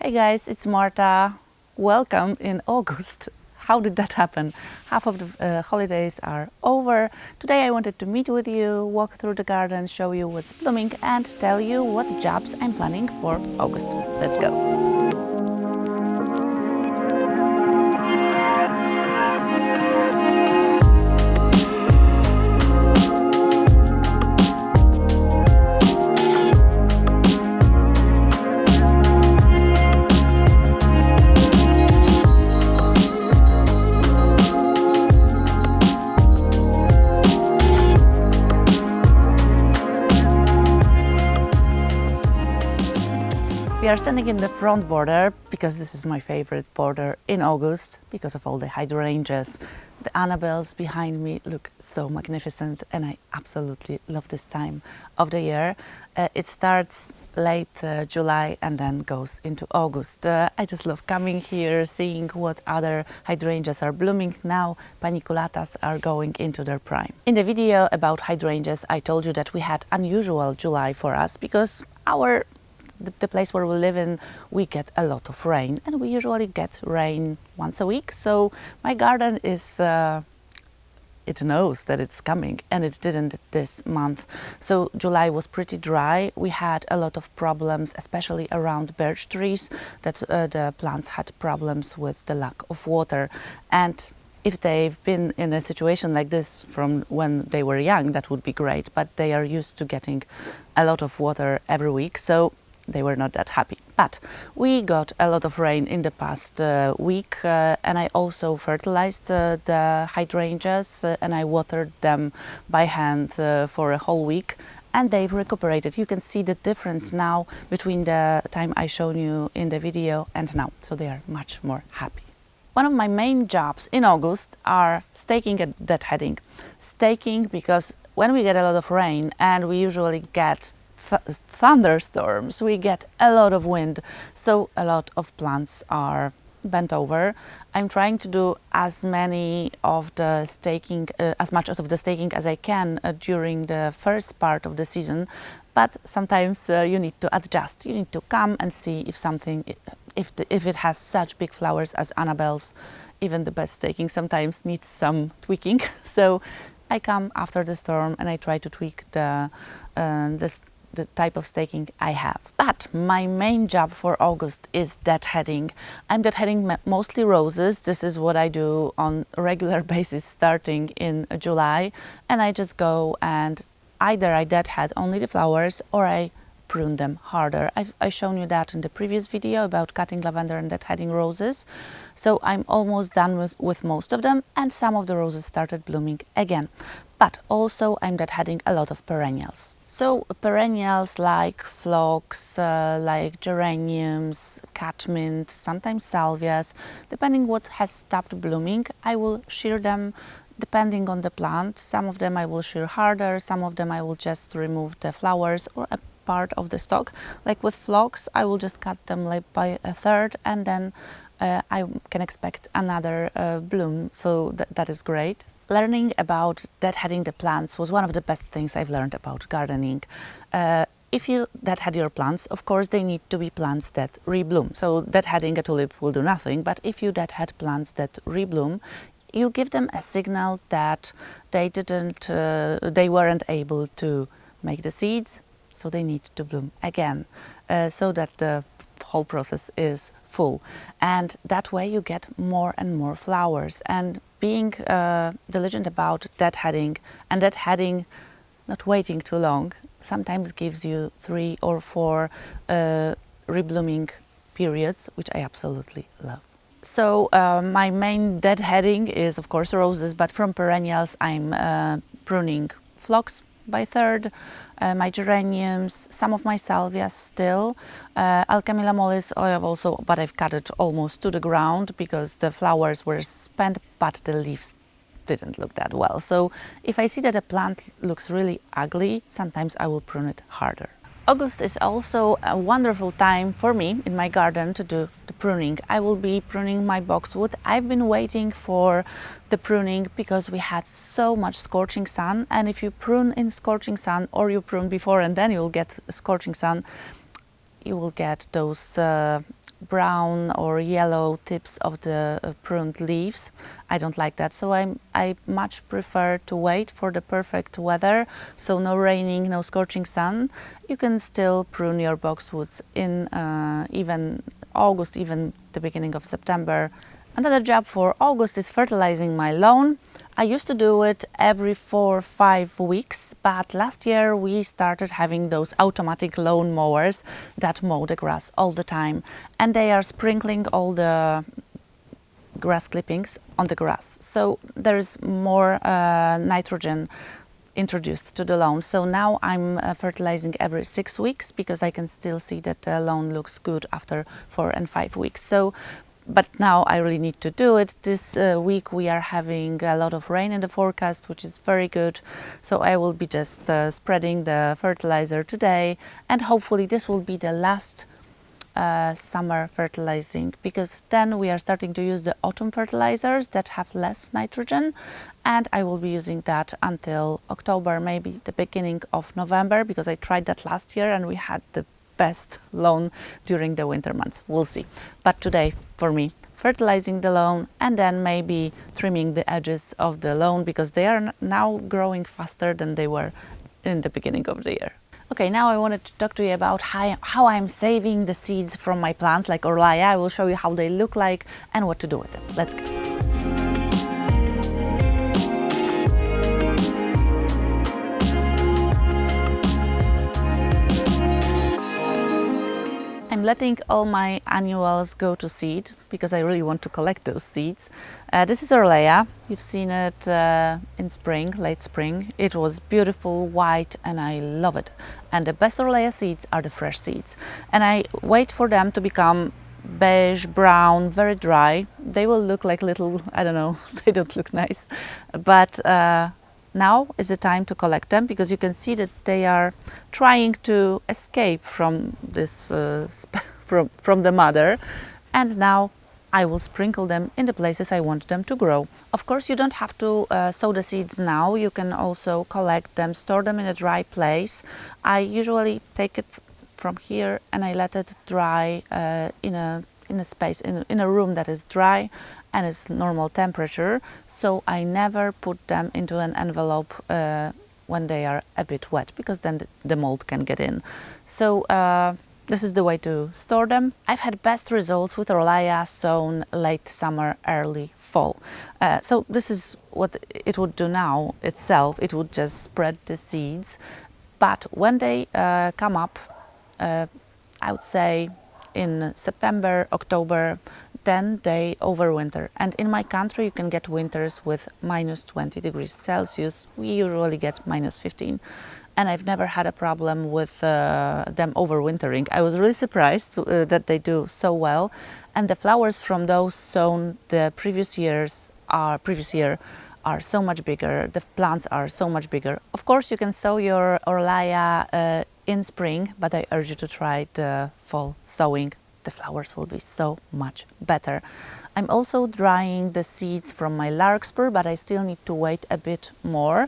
Hey guys, it's Marta. Welcome in August. How did that happen? Half of the holidays are over. Today I wanted to meet with you, walk through the garden, show you what's blooming and tell you what jobs I'm planning for August. Let's go. We are standing in the front border because this is my favorite border in August because of all the hydrangeas. The Annabelles behind me look so magnificent and I absolutely love this time of the year. It starts late July and then goes into August. I just love coming here, seeing what other hydrangeas are blooming now. Paniculatas are going into their prime. In the video about hydrangeas, I told you that we had unusual July for us because the place where we live in, we get a lot of rain and we usually get rain once a week. So my garden is, it knows that it's coming and it didn't this month. So July was pretty dry. We had a lot of problems, especially around birch trees, that the plants had problems with the lack of water. And if they've been in a situation like this from when they were young, that would be great, but they are used to getting a lot of water every week. So they were not that happy. But we got a lot of rain in the past week and I also fertilized the hydrangeas and I watered them by hand for a whole week and they've recuperated. You can see the difference now between the time I showed you in the video and now. So they are much more happy. One of my main jobs in August are staking and deadheading. Staking because when we get a lot of rain and we usually get thunderstorms, we get a lot of wind, so a lot of plants are bent over. I'm trying to do as many of the staking, as much of the staking as I can during the first part of the season, but sometimes you need to adjust. You need to come and see if something, if it has such big flowers as Annabelle's, even the best staking sometimes needs some tweaking. So I come after the storm and I try to tweak the type of staking I have. But my main job for August is deadheading. I'm deadheading mostly roses. This is what I do on a regular basis starting in July. And I just go and either I deadhead only the flowers or I prune them harder. I've shown you that in the previous video about cutting lavender and deadheading roses. So I'm almost done with most of them and some of the roses started blooming again. But also I'm deadheading a lot of perennials. So perennials like phlox, like geraniums, catmint, sometimes salvias, depending what has stopped blooming, I will shear them depending on the plant. Some of them I will shear harder, some of them I will just remove the flowers or a part of the stalk. Like with phlox, I will just cut them like by a third and then I can expect another bloom, so that is great. Learning about deadheading the plants was one of the best things I've learned about gardening. If you deadhead your plants, of course they need to be plants that rebloom. So deadheading a tulip will do nothing, but if you deadhead plants that rebloom, you give them a signal that they weren't able to make the seeds, so they need to bloom again, so that the whole process is full. And that way you get more and more flowers. And being diligent about deadheading and deadheading, not waiting too long, sometimes gives you 3 or 4 reblooming periods, which I absolutely love. So my main deadheading is of course roses, but from perennials I'm pruning phlox by third, my geraniums, some of my salvias still, Alchemilla mollis I have also, but I've cut it almost to the ground because the flowers were spent, but the leaves didn't look that well. So if I see that a plant looks really ugly, sometimes I will prune it harder. August is also a wonderful time for me in my garden to do the pruning. I will be pruning my boxwood. I've been waiting for the pruning because we had so much scorching sun, and if you prune in scorching sun or you prune before and then you'll get scorching sun, you will get those brown or yellow tips of the pruned leaves. I don't like that, so I much prefer to wait for the perfect weather, so no raining, no scorching sun. You can still prune your boxwoods in even August, even the beginning of September. Another job for August is fertilizing my lawn. I used to do it every 4 or 5 weeks, but last year we started having those automatic lawn mowers that mow the grass all the time, and they are sprinkling all the grass clippings on the grass. So there is more nitrogen introduced to the lawn. So now I'm fertilizing every 6 weeks because I can still see that the lawn looks good after 4 and 5 weeks. So but now I really need to do it. This week we are having a lot of rain in the forecast, which is very good. So I will be just spreading the fertilizer today, and hopefully this will be the last summer fertilizing, because then we are starting to use the autumn fertilizers that have less nitrogen, and I will be using that until October, maybe the beginning of November, because I tried that last year and we had the best lawn during the winter months. We'll see. But today for me, fertilizing the lawn and then maybe trimming the edges of the lawn, because they are now growing faster than they were in the beginning of the year. Okay, now I wanted to talk to you about how I'm saving the seeds from my plants like Orlaia. I will show you how they look like and what to do with them. Let's go. I'm letting all my annuals go to seed because I really want to collect those seeds. This is Orlaia. You've seen it in spring, late spring. It was beautiful, white, and I love it. And the best Orlaia seeds are the fresh seeds. And I wait for them to become beige, brown, very dry. They will look like little, I don't know, they don't look nice. But now is the time to collect them, because you can see that they are trying to escape from this from the mother, and now I will sprinkle them in the places I want them to grow. Of course, you don't have to sow the seeds now. You can also collect them, store them in a dry place. I usually take it from here and I let it dry in a space, in a room that is dry and is normal temperature, so I never put them into an envelope when they are a bit wet, because then the mold can get in. So this is the way to store them. I've had best results with Orlaia sown late summer, early fall. So this is what it would do now itself. It would just spread the seeds, but when they come up, I would say in September, October, then they overwinter. And in my country you can get winters with minus 20 degrees Celsius. We usually get minus 15. And I've never had a problem with them overwintering. I was really surprised that they do so well. And the flowers from those sown the previous year are so much bigger. The plants are so much bigger. Of course, you can sow your Orlaia in spring, but I urge you to try the fall sowing. The flowers will be so much better. I'm also drying the seeds from my larkspur, but I still need to wait a bit more.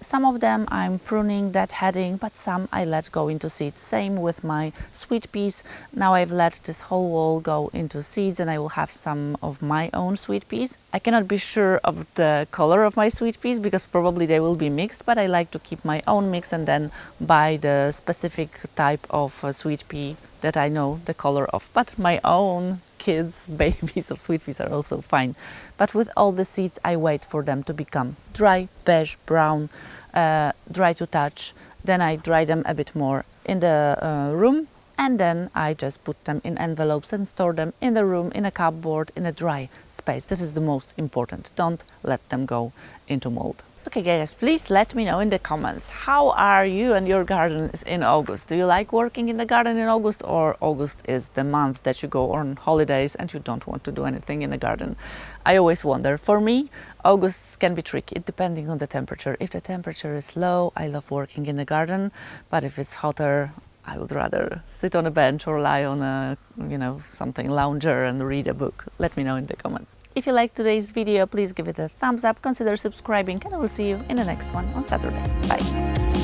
Some of them I'm pruning, deadheading, but some I let go into seeds. Same with my sweet peas. Now I've let this whole wall go into seeds, and I will have some of my own sweet peas. I cannot be sure of the color of my sweet peas because probably they will be mixed, but I like to keep my own mix and then buy the specific type of sweet pea that I know the color of. But my own kids, babies of sweet peas are also fine. But with all the seeds, I wait for them to become dry, beige, brown, dry to touch. Then I dry them a bit more in the room, and then I just put them in envelopes and store them in the room, in a cupboard, in a dry space. This is the most important. Don't let them go into mold. Okay guys, please let me know in the comments, how are you and your garden in August? Do you like working in the garden in August, or August is the month that you go on holidays and you don't want to do anything in the garden? I always wonder. For me, August can be tricky, depending on the temperature. If the temperature is low, I love working in the garden, but if it's hotter, I would rather sit on a bench or lie on a, something lounger and read a book. Let me know in the comments. If you liked today's video, please give it a thumbs up, consider subscribing, and I will see you in the next one on Saturday. Bye!